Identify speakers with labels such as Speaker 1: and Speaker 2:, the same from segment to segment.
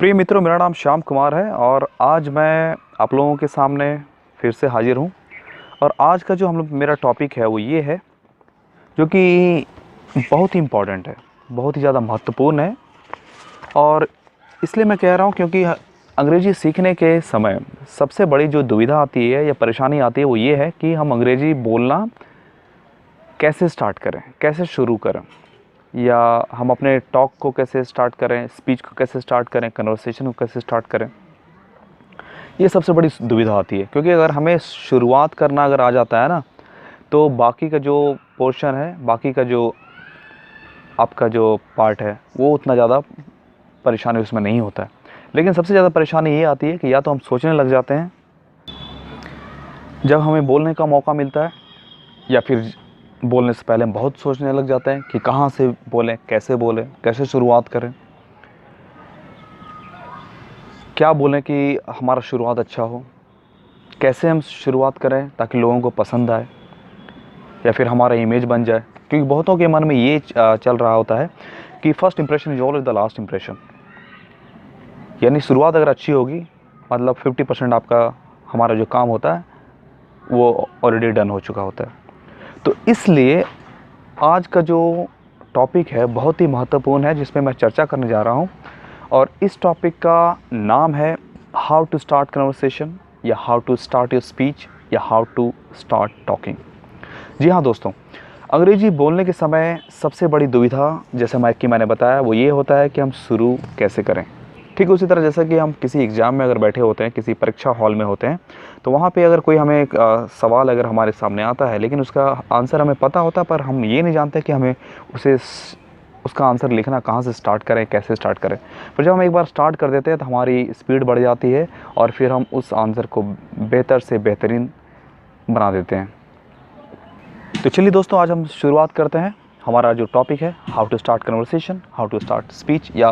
Speaker 1: प्रिय मित्रों, मेरा नाम श्याम कुमार है और आज मैं आप लोगों के सामने फिर से हाजिर हूँ। और आज का जो मेरा टॉपिक है वो ये है, जो कि बहुत ही इम्पॉर्टेंट है, बहुत ही ज़्यादा महत्वपूर्ण है। और इसलिए मैं कह रहा हूँ क्योंकि अंग्रेज़ी सीखने के समय सबसे बड़ी जो दुविधा आती है या परेशानी आती है वो ये है कि हम अंग्रेज़ी बोलना कैसे स्टार्ट करें, कैसे शुरू करें, या हम अपने टॉक को कैसे स्टार्ट करें, स्पीच को कैसे स्टार्ट करें, कन्वर्सेशन को कैसे स्टार्ट करें। ये सबसे बड़ी दुविधा आती है, क्योंकि अगर हमें शुरुआत करना अगर आ जाता है ना, तो बाकी का जो पोर्शन है, बाकी का जो आपका जो पार्ट है वो उतना ज़्यादा परेशानी उसमें नहीं होता है। लेकिन सबसे ज़्यादा परेशानी ये आती है कि या तो हम सोचने लग जाते हैं जब हमें बोलने का मौका मिलता है, या फिर बोलने से पहले हम बहुत सोचने लग जाते हैं कि कहाँ से बोलें, कैसे शुरुआत करें, क्या बोलें कि हमारा शुरुआत अच्छा हो, कैसे हम शुरुआत करें ताकि लोगों को पसंद आए या फिर हमारा इमेज बन जाए। क्योंकि बहुतों के मन में ये चल रहा होता है कि first impression is always the last impression, यानी शुरुआत अगर अच्छी होगी मतलब 50% आपका हमारा जो काम होता है वो ऑलरेडी डन हो चुका होता है। तो इसलिए आज का जो टॉपिक है बहुत ही महत्वपूर्ण है, जिसमें मैं चर्चा करने जा रहा हूँ। और इस टॉपिक का नाम है हाउ टू स्टार्ट कन्वर्सेशन, या how to start your speech, या हाउ टू स्टार्ट टॉकिंग। जी हाँ दोस्तों, अंग्रेजी बोलने के समय सबसे बड़ी दुविधा, जैसे मैंने बताया, वो ये होता है कि हम शुरू कैसे करें। ठीक उसी तरह जैसा कि हम किसी एग्ज़ाम में अगर बैठे होते हैं, किसी परीक्षा हॉल में होते हैं, तो वहाँ पे अगर कोई हमें एक सवाल अगर हमारे सामने आता है, लेकिन उसका आंसर हमें पता होता है, पर हम ये नहीं जानते कि हमें उसका आंसर लिखना कहाँ से स्टार्ट करें, कैसे स्टार्ट करें। पर जब हम एक बार स्टार्ट कर देते हैं तो हमारी स्पीड बढ़ जाती है और फिर हम उस आंसर को बेहतर से बेहतरीन बना देते हैं। तो चलिए दोस्तों, आज हम शुरुआत करते हैं। हमारा जो टॉपिक है how to start conversation, how to start speech, या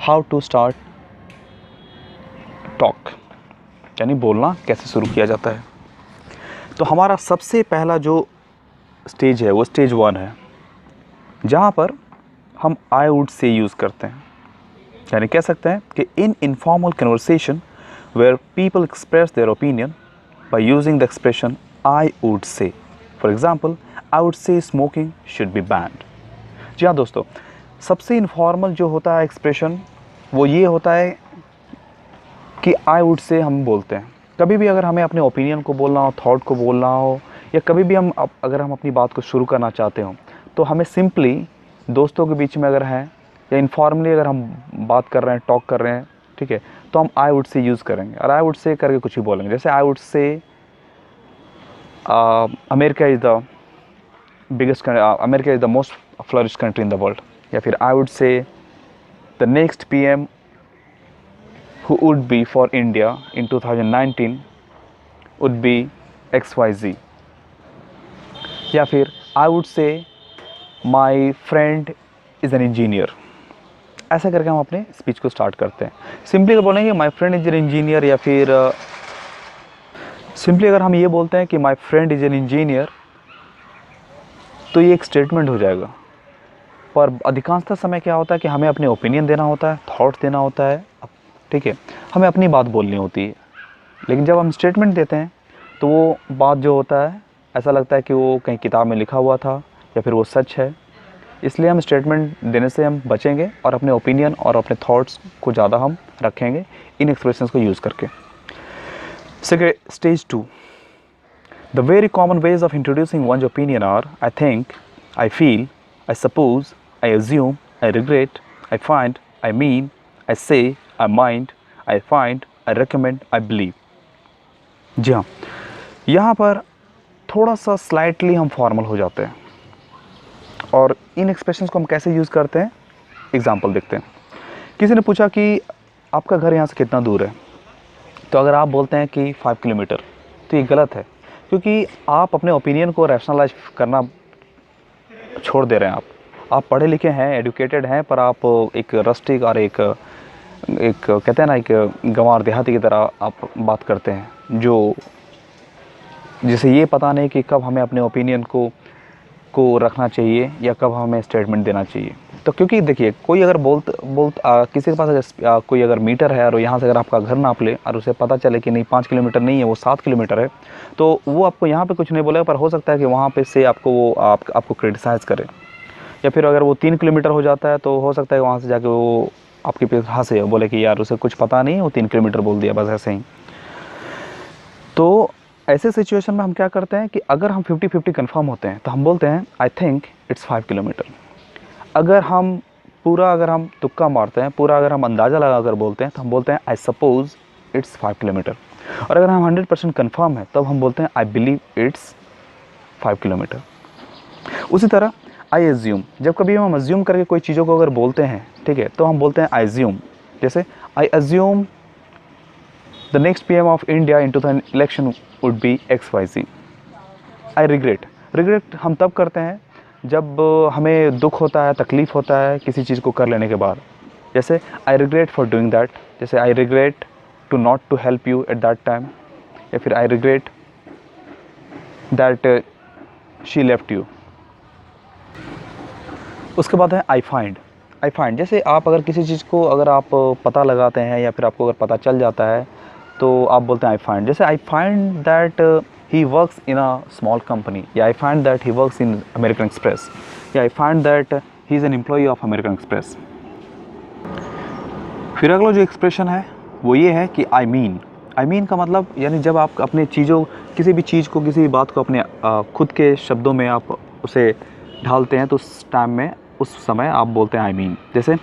Speaker 1: हाउ टू स्टार्ट टॉक, यानी बोलना कैसे शुरू किया जाता है। तो हमारा सबसे पहला जो स्टेज है वो स्टेज 1 है, जहाँ पर हम आई वुड से यूज़ करते हैं। यानी कह सकते हैं कि in informal conversation where people express their opinion by using the expression I would say. For example, I would say smoking should be banned. जी हाँ दोस्तों, सबसे इनफॉर्मल जो होता है एक्सप्रेशन वो ये होता है कि आई वुड से हम बोलते हैं। कभी भी अगर हमें अपने ओपिनियन को बोलना हो, थॉट को बोलना हो, या कभी भी अगर हम अपनी बात को शुरू करना चाहते हो, तो हमें सिंपली दोस्तों के बीच में अगर हैं या इनफॉर्मली अगर हम बात कर रहे हैं, टॉक कर रहे हैं, ठीक है, तो हम आई वुड से यूज़ करेंगे और आई वुड से करके कुछ भी बोलेंगे। जैसे आई वुड से America is the most flourish country in the world, या फिर आई वुड से the next PM who would be for India in 2019 would be XYZ, या फिर I would say my friend is an engineer। ऐसा करके हम अपने स्पीच को स्टार्ट करते हैं। सिंपली अगर बोलेंगे my friend is an engineer, या फिर सिंपली अगर हम ये बोलते हैं कि my friend is an engineer, तो ये एक स्टेटमेंट हो जाएगा। पर अधिकांशतः समय क्या होता है कि हमें अपने ओपिनियन देना होता है, थॉट्स देना होता है, ठीक है, हमें अपनी बात बोलनी होती है। लेकिन जब हम स्टेटमेंट देते हैं तो वो बात जो होता है ऐसा लगता है कि वो कहीं किताब में लिखा हुआ था या फिर वो सच है। इसलिए हम स्टेटमेंट देने से हम बचेंगे और अपने ओपिनियन और अपने थॉट्स को ज़्यादा हम रखेंगे इन एक्सप्रेशंस को यूज़ करके। Second, stage 2। The very common ways of introducing one's opinion are I think, I feel, I suppose, I assume, I regret, I find, I mean, I say, I mind, I find, I recommend, I believe। जी हाँ, यहाँ पर थोड़ा सा slightly हम formal हो जाते हैं और इन एक्सप्रेशंस को हम कैसे यूज़ करते हैं, एग्जांपल देखते हैं। किसी ने पूछा कि आपका घर यहाँ से कितना दूर है, तो अगर आप बोलते हैं कि 5 किलोमीटर, तो ये गलत है, क्योंकि आप अपने ओपिनियन को रैशनलाइज करना छोड़ दे रहे हैं। आप पढ़े लिखे हैं, एजुकेटेड हैं, पर आप एक रस्टिक और एक कहते हैं ना, एक गंवार देहाती की तरह आप बात करते हैं, जिसे ये पता नहीं कि कब हमें अपने ओपिनियन को रखना चाहिए या कब हमें स्टेटमेंट देना चाहिए। तो क्योंकि देखिए कोई अगर किसी के पास अगर कोई अगर मीटर है और यहाँ से अगर आपका घर नाप ले और उसे पता चले कि नहीं 5 किलोमीटर नहीं है, वो 7 किलोमीटर है, तो वो आपको यहाँ पे कुछ नहीं बोलेगा, पर हो सकता है कि वहाँ पे से आपको वो आपको क्रिटिसाइज़ करे। या फिर अगर वो 3 किलोमीटर हो जाता है तो हो सकता है वहाँ से जाके वो आपके पे हंसे, बोले कि यार उसे कुछ पता नहीं है, वो 3 किलोमीटर बोल दिया बस ऐसे ही। तो ऐसे सिचुएशन में हम क्या करते हैं कि अगर हम 50-50 कन्फर्म होते हैं तो हम बोलते हैं आई थिंक इट्स 5 किलोमीटर। अगर हम तुक्का मारते हैं, पूरा अगर हम अंदाज़ा लगा कर बोलते हैं तो हम बोलते हैं आई सपोज़ इट्स 5 किलोमीटर। और अगर हम 100% कन्फर्म है तब हम बोलते हैं आई बिलीव इट्स 5 किलोमीटर। उसी तरह आई एज्यूम, जब कभी हम एज्यूम करके कोई चीज़ों को अगर बोलते हैं, ठीक है, तो हम बोलते हैं आई एज्यूम। जैसे I assume the next PM of India in 2000 election would be XYZ। I regret हम तब करते हैं जब हमें दुख होता है, तकलीफ़ होता है किसी चीज़ को कर लेने के बाद। जैसे I regret for doing that, जैसे I regret to not to help you at that time, या फिर I regret that she left you. उसके बाद है आई फाइंड, जैसे आप अगर किसी चीज़ को अगर आप पता लगाते हैं या फिर आपको अगर पता चल जाता है तो आप बोलते हैं आई फाइंड। जैसे I find that he works in a small company, या I find that he works in American Express, या I find that he is an employee of American Express. फिर अगला जो एक्सप्रेशन है वो ये है कि आई मीन का मतलब यानी जब आप अपने किसी भी चीज़ को, किसी भी बात को अपने खुद के शब्दों में आप उसे ढालते हैं तो उस समय आप बोलते हैं आई मीन। जैसे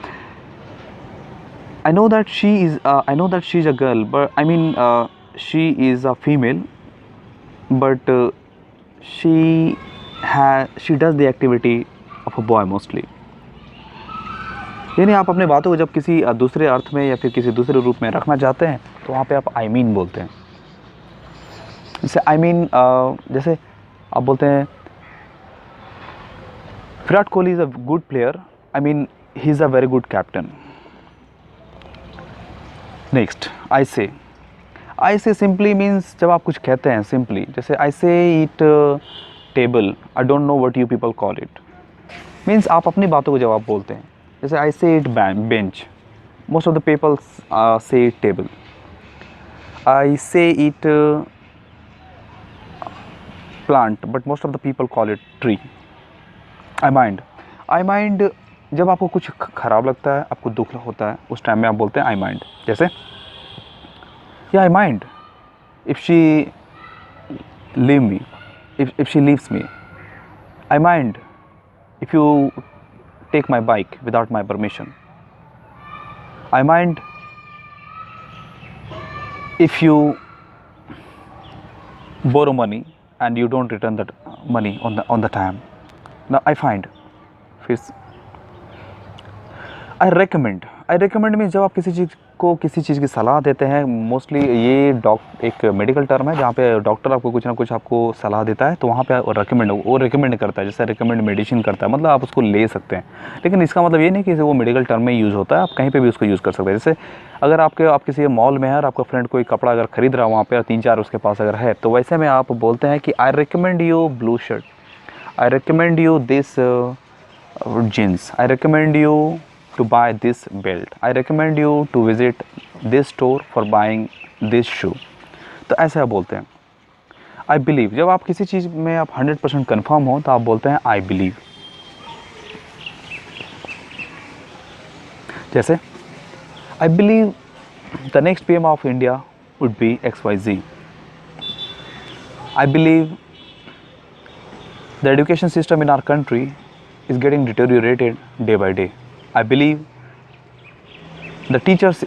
Speaker 1: I know that she is a girl, but she is a female, but she does the activity of a boy mostly। यानी आप अपने बातों को जब किसी दूसरे अर्थ में या फिर किसी दूसरे रूप में रखना चाहते हैं तो वहाँ पे आप आई मीन बोलते हैं। जैसे जैसे आप बोलते हैं Virat Kohli is a good player, he is a very good captain. Next I से सिंपली मीन्स जब आप कुछ कहते हैं सिंपली, जैसे आई से it table, I don't know what you people call it, means आप अपनी बातों को जवाब बोलते हैं। जैसे आई से it bench, most of the people से इट टेबल। आई से it plant, but most of the people call it tree. I mind जब आपको कुछ ख़राब लगता है, आपको दुख होता है, उस टाइम में आप बोलते हैं आई माइंड। जैसे या I mind if she leave me, if she leaves me. I mind if you take my bike without my permission. I mind if you borrow money and you don't return that money on the time। Now I find, फिर I recommend में जब आप किसी चीज़ की सलाह देते हैं, mostly ये एक मेडिकल टर्म है जहाँ पे डॉक्टर आपको कुछ ना कुछ आपको सलाह देता है, तो वहाँ पे वो रिकमेंड करता है। जैसे रिकमेंड मेडिसिन करता है, मतलब आप उसको ले सकते हैं, लेकिन इसका मतलब ये नहीं कि वो मेडिकल टर्म में यूज़ होता है, आप कहीं पर भी उसको यूज़ कर सकते हैं। जैसे अगर आप किसी मॉल में है और आपका फ्रेंड कोई कपड़ा अगर खरीद रहा है वहाँ पर 3-4 उसके पास अगर है, तो वैसे में आप बोलते हैं कि I recommend you blue shirt, I recommend you this jeans, I recommend you to buy this belt, I recommend you to visit this store for buying this shoe। तो ऐसे आप बोलते हैं। आई बिलीव, जब आप किसी चीज़ में आप 100% कन्फर्म हो तो आप बोलते हैं आई बिलीव। जैसे I believe the next PM of India would be XYZ। I believe the education system in our country is getting deteriorated day by day. I believe the teachers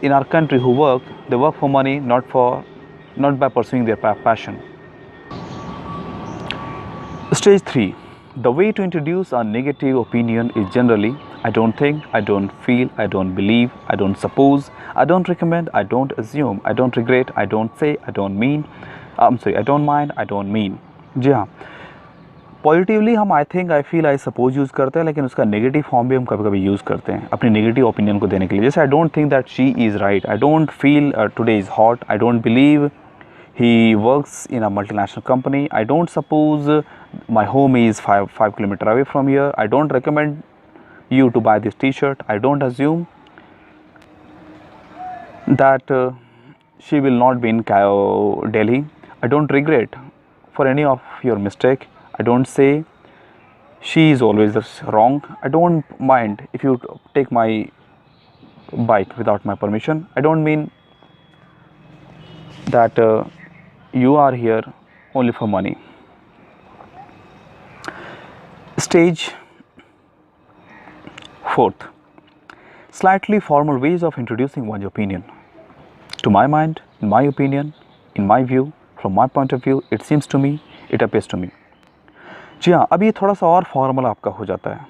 Speaker 1: in our country who work, they work for money, not by pursuing their passion। Stage 3, the way to introduce a negative opinion is generally I don't think, I don't feel, I don't believe, I don't suppose, I don't recommend, I don't assume, I don't regret, I don't say, I don't mean, I don't mind, I don't mean। जी हाँ, positively हम आई think, I feel, I suppose use करते हैं, लेकिन उसका negative form भी हम कभी कभी यूज़ करते हैं अपनी नेगेटिव ओपिनियन को देने के लिए। जैसे I don't think that she is right, I don't feel today is hot, I don't believe he works in a multinational company, I don't suppose my home is 5 kilometre away from here, I don't recommend you to buy this t-shirt. I don't assume that she will not be in Delhi. I don't regret for any of your mistake. I don't say she is always wrong. I don't mind if you take my bike without my permission. I don't mean that you are here only for money. Stage 4th, slightly formal ways of introducing one's opinion. To my mind, in my opinion, in my view, from my point of view, it seems to me, it appears to me. जी हाँ, अब ये थोड़ा सा और formal आपका हो जाता है.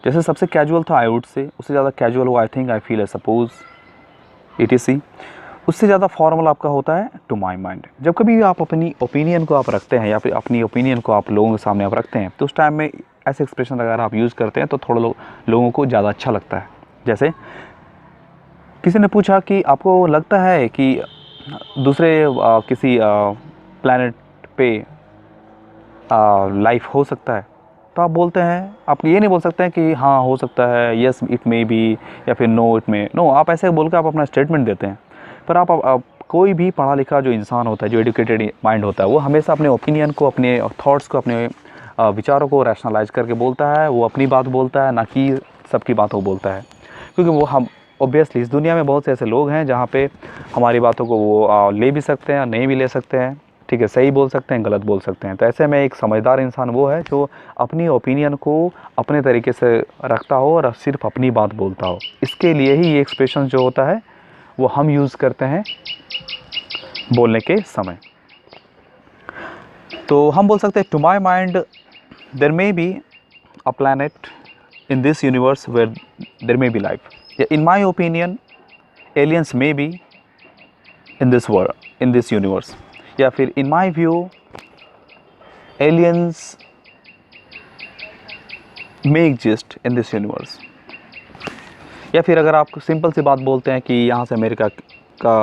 Speaker 1: जैसे सबसे कैजुअल था आई वुड से, उससे ज़्यादा कैजुअल हुआ आई think, I feel, I suppose, etc. उससे ज़्यादा फॉर्मल आपका होता है टू माई माइंड. जब कभी भी आप अपनी ओपिनियन को आप रखते हैं या फिर अपनी ओपिनियन को आप लोगों के सामने आप रखते हैं, तो उस टाइम में ऐसे एक्सप्रेशन अगर आप यूज़ करते हैं तो थोड़ा लोगों को ज़्यादा अच्छा लगता है. जैसे किसी ने पूछा कि आपको लगता है कि दूसरे किसी प्लैनेट पे लाइफ हो सकता है, तो आप बोलते हैं, आप ये नहीं बोल सकते हैं कि हाँ हो सकता है, यस इट मे बी, या फिर नो इट मे नो. आप ऐसे बोल के आप अपना स्टेटमेंट देते हैं. पर आप कोई भी पढ़ा लिखा जो इंसान होता है, जो एजुकेटेड माइंड होता है, वो हमेशा अपने ओपिनियन को, अपने थॉट्स को, अपने विचारों को रैशनलाइज करके बोलता है. वो अपनी बात बोलता है, ना कि सबकी बात वो बोलता है. क्योंकि वो हम ऑब्वियसली इस दुनिया में बहुत से ऐसे लोग हैं जहाँ पे हमारी बातों को वो ले भी सकते हैं, नहीं भी ले सकते हैं. ठीक है, सही बोल सकते हैं, गलत बोल सकते हैं. तो ऐसे में एक समझदार इंसान वो है जो अपनी ओपिनियन को अपने तरीके से रखता हो और सिर्फ अपनी बात बोलता हो. इसके लिए ही ये एक्सप्रेशन जो होता है वो हम यूज़ करते हैं बोलने के समय. तो हम बोल सकते हैं to my mind there may be a planet in this universe where there may be life. In my opinion, aliens may be in this world, in this universe. या फिर in my view, aliens may exist in this universe. या फिर अगर आप simple सी बात बोलते हैं कि यहाँ से अमेरिका का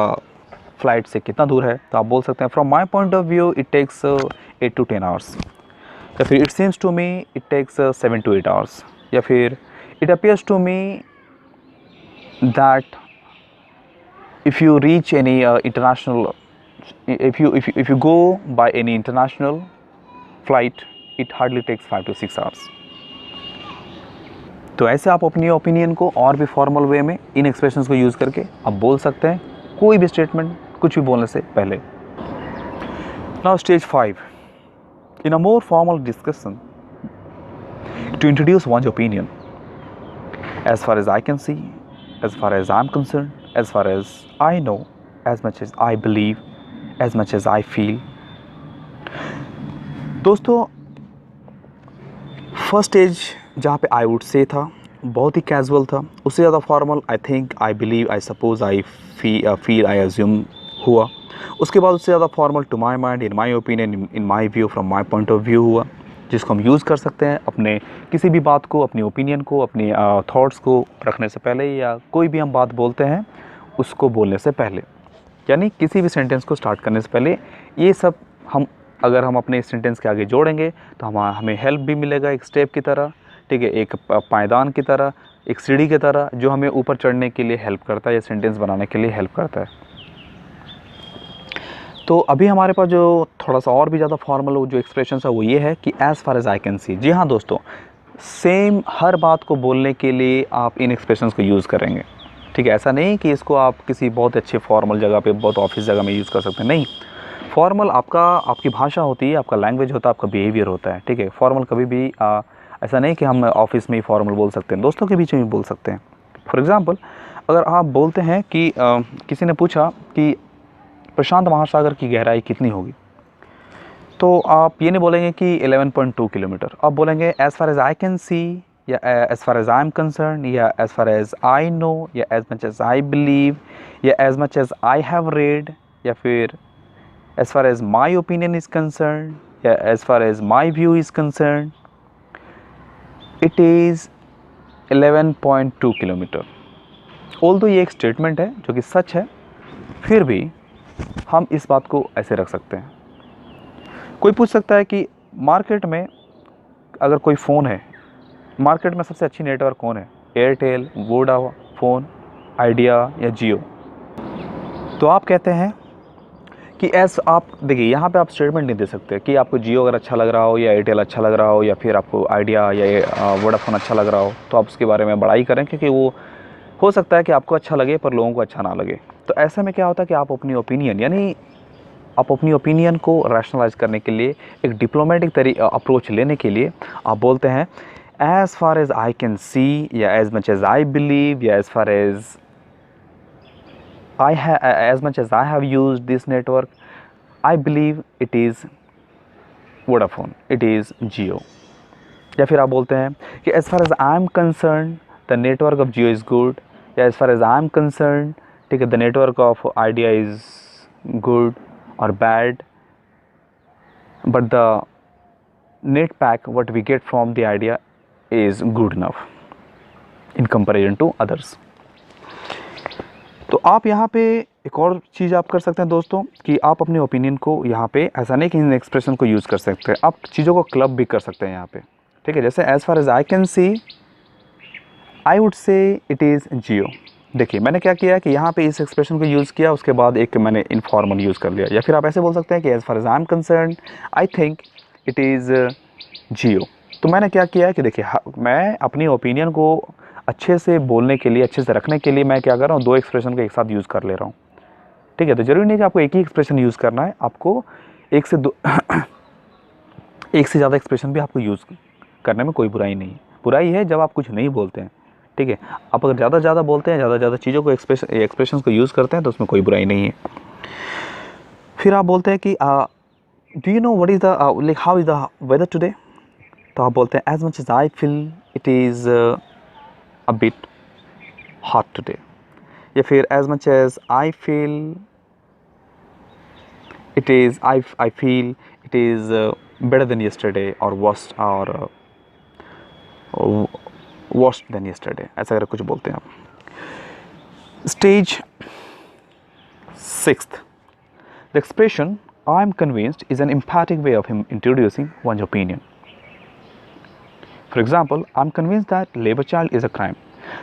Speaker 1: फ्लाइट से कितना दूर है, तो आप बोल सकते हैं from my point of view it takes 8 to 10 hours. या फिर it seems to me it takes 7 to 8 hours. या फिर it appears to me that if you reach any international, if you go by any international flight, it hardly takes 5 to 6 hours. तो ऐसे आप अपनी opinion को और भी formal way में इन एक्सप्रेशंस को यूज़ करके आप बोल सकते हैं कोई भी स्टेटमेंट, कुछ भी बोलने से पहले. Now stage 5, in a more formal discussion, to introduce one's opinion. As far as I can see, as far as I'm concerned, as far as I know, as much as I believe, as much as I feel. दोस्तों, first stage जहाँ पे आई would से था बहुत ही casual था. उससे ज़्यादा formal I think, I believe, I suppose, I feel, I assume हुआ. उसके बाद उससे ज़्यादा formal to my mind, in my opinion, in my view, from my point of view हुआ, जिसको हम यूज़ कर सकते हैं अपने किसी भी बात को, अपनी ओपिनियन को, अपनी थॉट्स को रखने से पहले, या कोई भी हम बात बोलते हैं उसको बोलने से पहले, यानी किसी भी सेंटेंस को स्टार्ट करने से पहले. ये सब हम अगर हम अपने सेंटेंस के आगे जोड़ेंगे तो हमें हेल्प भी मिलेगा एक स्टेप की तरह. ठीक है, एक पायदान की तरह, एक सीढ़ी की तरह, जो हमें ऊपर चढ़ने के लिए हेल्प करता है या सेंटेंस बनाने के लिए हेल्प करता है. तो अभी हमारे पास जो थोड़ा सा और भी ज़्यादा फॉर्मल जो एक्सप्रेशन है वो ये है कि as far as I can see. जी हाँ दोस्तों, सेम हर बात को बोलने के लिए आप इन एक्सप्रेशंस को यूज़ करेंगे. ठीक है, ऐसा नहीं कि इसको आप किसी बहुत अच्छे फॉर्मल जगह पे, बहुत ऑफिस जगह में यूज़ कर सकते हैं. नहीं, फॉर्मल आपकी भाषा होती है, आपका लैंग्वेज होता है, आपका बिहेवियर होता है. ठीक है, फॉर्मल कभी भी ऐसा नहीं कि हम ऑफिस में ही फॉर्मल बोल सकते हैं, दोस्तों के बीच में भी बोल सकते हैं. फॉर एग्ज़ाम्पल, अगर आप बोलते हैं कि किसी ने पूछा कि प्रशांत महासागर की गहराई कितनी होगी, तो आप ये नहीं बोलेंगे कि 11.2 किलोमीटर. आप बोलेंगे as far as I can see, या as far as I am concern, या as far as I know, या as much as I believe, या as much as I have read, या फिर as far as my opinion is concern, या as far as my view is concern, it is 11.2 kilometre. Although ये एक statement है जो कि सच है, फिर भी हम इस बात को ऐसे रख सकते हैं. कोई पूछ सकता है कि मार्केट में अगर कोई फ़ोन है मार्केट में सबसे अच्छी नेटवर्क कौन है? एयरटेल, वोडाफोन, आइडिया या जियो? तो आप कहते हैं कि आप देखिए यहाँ पे आप स्टेटमेंट नहीं दे सकते कि आपको जियो अगर अच्छा लग रहा हो या एयरटेल अच्छा लग रहा हो या फिर आपको आइडिया या वोडाफोन अच्छा लग रहा हो तो आप उसके बारे में बड़ाई करें, क्योंकि वो हो सकता है कि आपको अच्छा लगे पर लोगों को अच्छा ना लगे। तो ऐसे में क्या होता है कि आप अपनी ओपिनियन, यानी आप अपनी ओपिनियन को रैशनलाइज करने के लिए एक डिप्लोमेटिक अप्रोच लेने के लिए आप बोलते हैं as far as I can see, या as much as I believe, या as far as as much as I have used this network, I believe it is Vodafone, it is Jio। या फिर आप बोलते हैं कि as far as I am concerned the network of Jio is good, या as far as I am concerned, ठीक है, the network of Idea is good or bad, but the net pack what we get from the Idea is good enough in comparison to others। तो आप यहाँ पे एक और चीज़ आप कर सकते हैं दोस्तों कि आप अपने ओपिनियन को यहाँ पे ऐसा नहीं कि इन एक्सप्रेशन को यूज़ कर सकते हैं, आप चीज़ों को क्लब भी कर सकते हैं यहाँ पे, ठीक है। जैसे as far as I can see I would say it is Jio. देखिए मैंने क्या किया कि यहाँ पे इस एक्सप्रेशन को यूज़ किया, उसके बाद एक मैंने इनफॉर्मल यूज़ कर लिया। या फिर आप ऐसे बोल सकते हैं कि as far as I am concern I think it is Jio. तो मैंने क्या किया है कि देखिए मैं अपनी ओपिनियन को अच्छे से बोलने के लिए, अच्छे से रखने के लिए मैं क्या कर रहा हूँ, दो एक्सप्रेशन को एक साथ यूज़ कर ले रहा हूँ, ठीक है। तो ज़रूरी नहीं कि आपको एक ही एक्सप्रेशन यूज़ करना है, आपको एक से दो एक से ज़्यादा एक्सप्रेशन भी आपको यूज़ करने में कोई बुराई नहीं है। बुराई है जब आप कुछ नहीं बोलते हैं, ठीक है। आप अगर ज़्यादा बोलते हैं, ज़्यादा चीज़ों को एक्सप्रेशन को यूज़ करते हैं तो उसमें कोई बुराई नहीं है। फिर आप बोलते हैं कि do you know what is the like how is the weather today? तो आप बोलते हैं as much as I feel it is a bit hot today, या फिर as much as I feel it is I feel it is better than yesterday or worse than yesterday, ऐसा अगर कुछ बोलते हैं आप। Stage 6th, the expression I am convinced is an emphatic way of him introducing one's opinion। For example I am convince that labour child is a crime.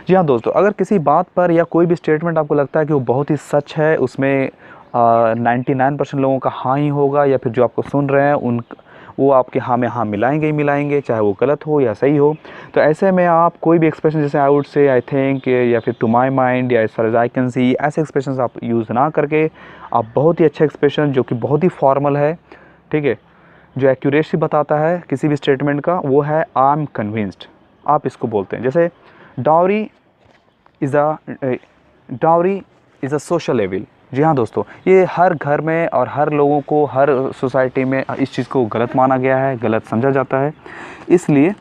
Speaker 1: जी हाँ दोस्तों, अगर किसी बात पर या कोई भी स्टेटमेंट आपको लगता है कि वो बहुत ही सच है, उसमें 99% लोगों का हाँ ही होगा, या फिर जो आपको सुन रहे हैं वो आपके हाँ में हाँ मिलाएंगे ही मिलाएंगे, चाहे वो गलत हो या सही हो। तो ऐसे में आप कोई भी एक्सप्रेशन जैसे आई वुड से, आई थिंक, या फिर टू माई माइंड, या as far as I can see, ऐसे एक्सप्रेशन आप यूज़ ना करके आप बहुत ही अच्छा एक्सप्रेशन जो कि बहुत ही फॉर्मल है, ठीक है, जो एक्यूरेसी बताता है किसी भी स्टेटमेंट का, वो है आई एम कन्विंस्ड। आप इसको बोलते हैं। जैसे dowry is a social evil. जी हाँ दोस्तों, ये हर घर में और हर लोगों को, हर सोसाइटी में इस चीज़ को गलत माना गया है, गलत समझा जाता है। इसलिए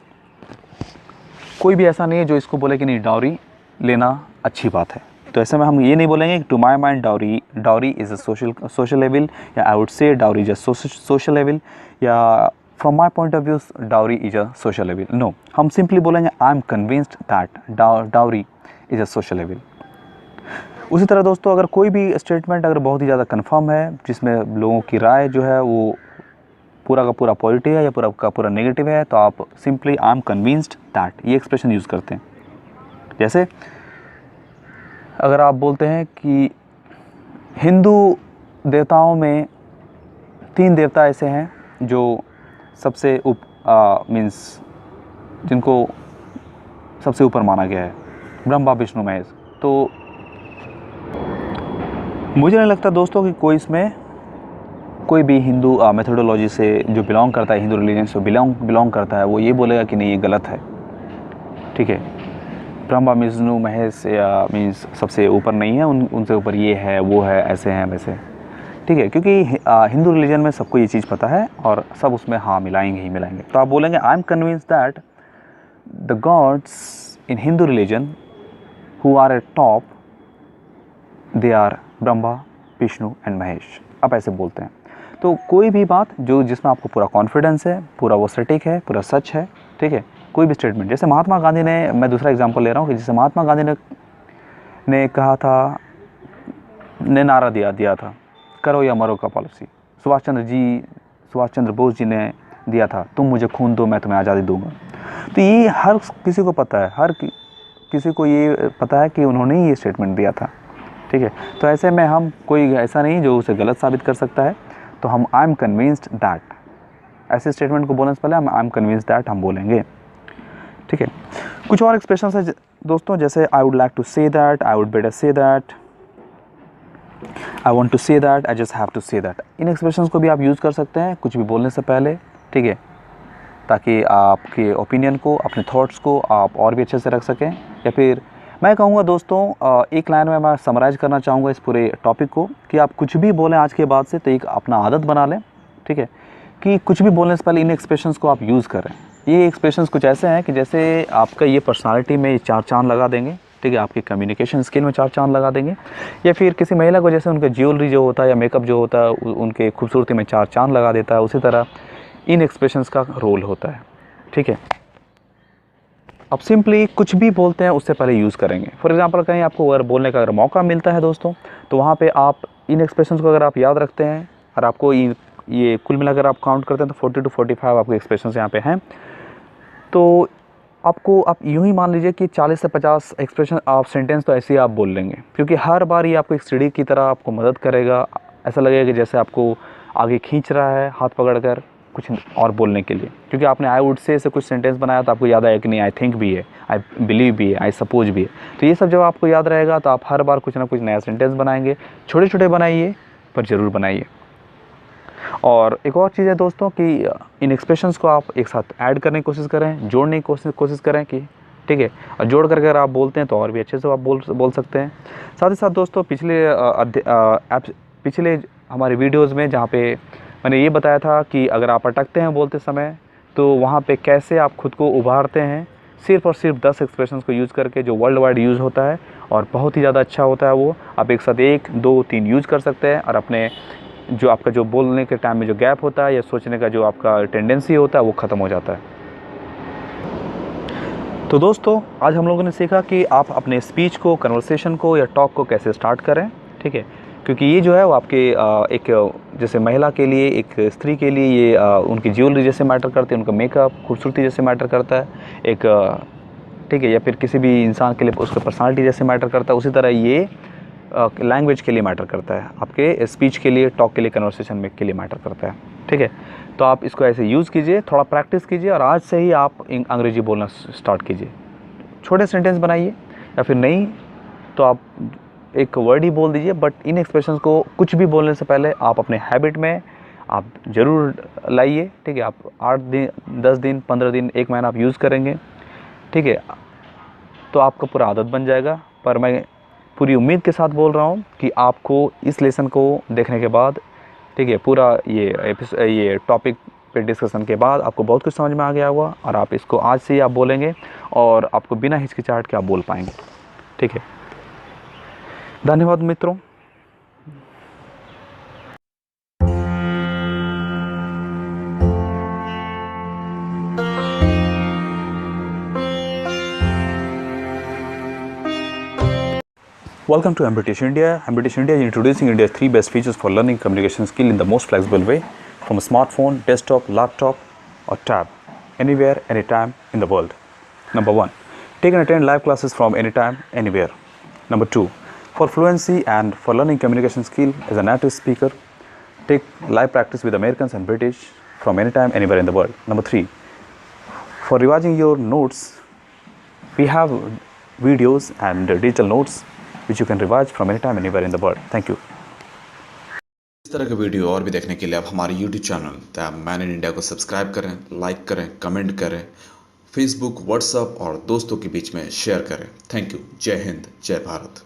Speaker 1: कोई भी ऐसा नहीं है जो इसको बोले कि नहीं डाउरी लेना अच्छी बात है। तो ऐसे में हम ये नहीं बोलेंगे कि to my mind dowry is a social evil, या I would say dowry is a social evil, या from my point of view dowry is a social evil. No, हम सिंपली बोलेंगे I am convinced that dowry is a social evil. उसी तरह दोस्तों, अगर कोई भी स्टेटमेंट अगर बहुत ही ज़्यादा कन्फर्म है, जिसमें लोगों की राय जो है वो पूरा का पूरा पॉजिटिव है या पूरा का पूरा नेगेटिव है, तो आप simply I am convinced that ये एक्सप्रेशन यूज़ करते हैं। जैसे अगर आप बोलते हैं कि हिंदू देवताओं में 3 देवता ऐसे हैं जो सबसे मीन्स जिनको सबसे ऊपर माना गया है, ब्रह्मा विष्णु महेश। तो मुझे नहीं लगता दोस्तों कि कोई इसमें कोई भी हिंदू मेथोडोलॉजी से जो बिलोंग करता है, हिंदू रिलीजन से बिलोंग करता है, वो ये बोलेगा कि नहीं ये गलत है, ठीक है। ब्रह्मा विष्णु महेश या मीन्स सबसे ऊपर नहीं है, उनसे ऊपर ये है, वो है, ऐसे हैं वैसे, ठीक है। क्योंकि हिंदू रिलीजन में सबको ये चीज़ पता है और सब उसमें हाँ मिलाएंगे ही मिलाएंगे। तो आप बोलेंगे I am convince that the gods in Hindu religion who are at top they are Brahma Vishnu and Mahesh. आप ऐसे बोलते हैं। तो कोई भी बात जो जिसमें आपको पूरा कॉन्फिडेंस है, पूरा वो सटीक है, पूरा सच है, ठीक है। कोई भी स्टेटमेंट, जैसे महात्मा गांधी ने, मैं दूसरा एग्जांपल ले रहा हूँ कि जैसे महात्मा गांधी ने कहा था, ने नारा दिया था करो या मरो का पॉलिसी। सुभाष चंद्र बोस जी ने दिया था तुम मुझे खून दो मैं तुम्हें आज़ादी दूंगा। तो ये हर किसी को पता है, किसी को ये पता है कि उन्होंने ही ये स्टेटमेंट दिया था, ठीक है। तो ऐसे में हम कोई ऐसा नहीं जो उसे गलत साबित कर सकता है, तो हम आई एम कन्विंस्ड दैट, ऐसे स्टेटमेंट को बोलने से पहले हम आई एम कन्विंस्ड दैट हम बोलेंगे, ठीक है। कुछ और एक्सप्रेशन है दोस्तों, जैसे I would like to say that, I would better say that, I want to say that, I just have to say that. इन एक्सप्रेशंस को भी आप यूज़ कर सकते हैं कुछ भी बोलने से पहले, ठीक है, ताकि आपके ओपिनियन को, अपने थॉट्स को आप और भी अच्छे से रख सकें। या फिर मैं कहूँगा दोस्तों, एक लाइन में मैं समराइज़ करना चाहूँगा इस पूरे टॉपिक को, कि आप कुछ भी बोलें आज के बाद से तो एक अपना आदत बना लें, ठीक है, कि कुछ भी बोलने से पहले इन एक्सप्रेशंस को आप यूज़ करें। ये एक्सप्रेशंस कुछ ऐसे हैं कि जैसे आपका ये पर्सनालिटी में 4 चाँद लगा देंगे, ठीक है, आपकी कम्युनिकेशन स्किल में 4 चाँद लगा देंगे। या फिर किसी महिला को जैसे उनका ज्वेलरी जो होता है या मेकअप जो होता है उनके खूबसूरती में 4 चाँद लगा देता है, उसी तरह इन एक्सप्रेशंस का रोल होता है, ठीक है। अब सिंपली कुछ भी बोलते हैं उससे पहले यूज़ करेंगे। फॉर एग्जांपल कहीं आपको अगर बोलने का अगर मौका मिलता है दोस्तों, तो वहाँ पे आप इन एक्सप्रेशंस को अगर आप याद रखते हैं और आपको ये कुल मिलाकर आप काउंट करते हैं तो 40 to 45 आपके एक्सप्रेशंस यहाँ पे हैं। तो आपको आप यूँ ही मान लीजिए कि 40 से 50 एक्सप्रेशन आप सेंटेंस तो ऐसे ही आप बोल लेंगे, क्योंकि हर बार ये आपको एक सीढ़ी की तरह आपको मदद करेगा। ऐसा लगेगा कि जैसे आपको आगे खींच रहा है हाथ पकड़कर कुछ और बोलने के लिए, क्योंकि आपने आई वुड से कुछ सेंटेंस बनाया तो आपको याद आया कि नहीं आई थिंक भी है, आई बिलीव भी है, आई सपोज भी है। तो ये सब जब आपको याद रहेगा तो आप हर बार कुछ ना कुछ नया सेंटेंस बनाएंगे। छोटे छोटे बनाइए पर ज़रूर बनाइए। और एक और चीज़ है दोस्तों कि इन एक्सप्रेशंस को आप एक साथ ऐड करने की कोशिश करें, जोड़ने की कोशिश करें कि ठीक है, और जोड़ करके अगर आप बोलते हैं तो और भी अच्छे से आप बोल सकते हैं। साथ ही साथ दोस्तों पिछले हमारे वीडियोज़ में जहाँ पे मैंने ये बताया था कि अगर आप अटकते हैं बोलते समय तो वहाँ पे कैसे आप खुद को उभारते हैं, सिर्फ़ और सिर्फ 10 एक्सप्रेशंस को यूज़ करके, जो वर्ल्ड वाइड यूज़ होता है और बहुत ही ज़्यादा अच्छा होता है। वो आप एक साथ 1, 2, 3 यूज़ कर सकते हैं और अपने जो आपका जो बोलने के टाइम में जो गैप होता है या सोचने का जो आपका टेंडेंसी होता है वो ख़त्म हो जाता है। तो दोस्तों आज हम लोगों ने सीखा कि आप अपने स्पीच को, कन्वर्सेशन को या टॉक को कैसे स्टार्ट करें, ठीक है, क्योंकि ये जो है वो आपके एक जैसे महिला के लिए, एक स्त्री के लिए ये उनकी ज्वेलरी जैसे मैटर करती है, उनका मेकअप, खूबसूरती जैसे मैटर करता है एक, ठीक है, या फिर किसी भी इंसान के लिए उसका पर्सनालिटी जैसे मैटर करता है, उसी तरह ये लैंग्वेज के लिए मैटर करता है, आपके स्पीच के लिए, टॉक के लिए, कन्वर्सेशन में के लिए मैटर करता है, ठीक है। तो आप इसको ऐसे यूज़ कीजिए, थोड़ा प्रैक्टिस कीजिए और आज से ही आप अंग्रेजी बोलना स्टार्ट कीजिए। छोटे सेंटेंस बनाइए या फिर नहीं तो आप एक वर्ड ही बोल दीजिए, बट इन एक्सप्रेशंस को कुछ भी बोलने से पहले आप अपने हैबिट में आप ज़रूर लाइए, ठीक है। आप 8 दिन, 10 दिन, 15 दिन, 1 महीना आप यूज़ करेंगे, ठीक है, तो आपका पूरा आदत बन जाएगा। पर मैं पूरी उम्मीद के साथ बोल रहा हूँ कि आपको इस लेसन को देखने के बाद, ठीक है, पूरा ये टॉपिक पे डिस्कशन के बाद आपको बहुत कुछ समझ में आ गया होगा और आप इसको आज से ही आप बोलेंगे और आपको बिना हिचकिचाहट के आप बोल पाएंगे, ठीक है। धन्यवाद मित्रों। Welcome to MBTech India. MBTech India is introducing India's 3 best features for learning communication skill in the most flexible way, from a smartphone, desktop, laptop or tab, anywhere, anytime in the world. Number 1, take and attend live classes from anytime, anywhere. Number 2, for fluency and for learning communication skill as a native speaker, take live practice with Americans and British from anytime, anywhere in the world. Number 3, for revising your notes, we have videos and digital notes which you can revise from anytime, anywhere in the world. Thank you.
Speaker 2: इस तरह के video और भी देखने के लिए आप हमारे YouTube channel the man in India को सब्सक्राइब करें, लाइक करें, कमेंट करें, फेसबुक, व्हाट्सएप और दोस्तों के बीच में शेयर करें। Thank you. जय हिंद, जय भारत।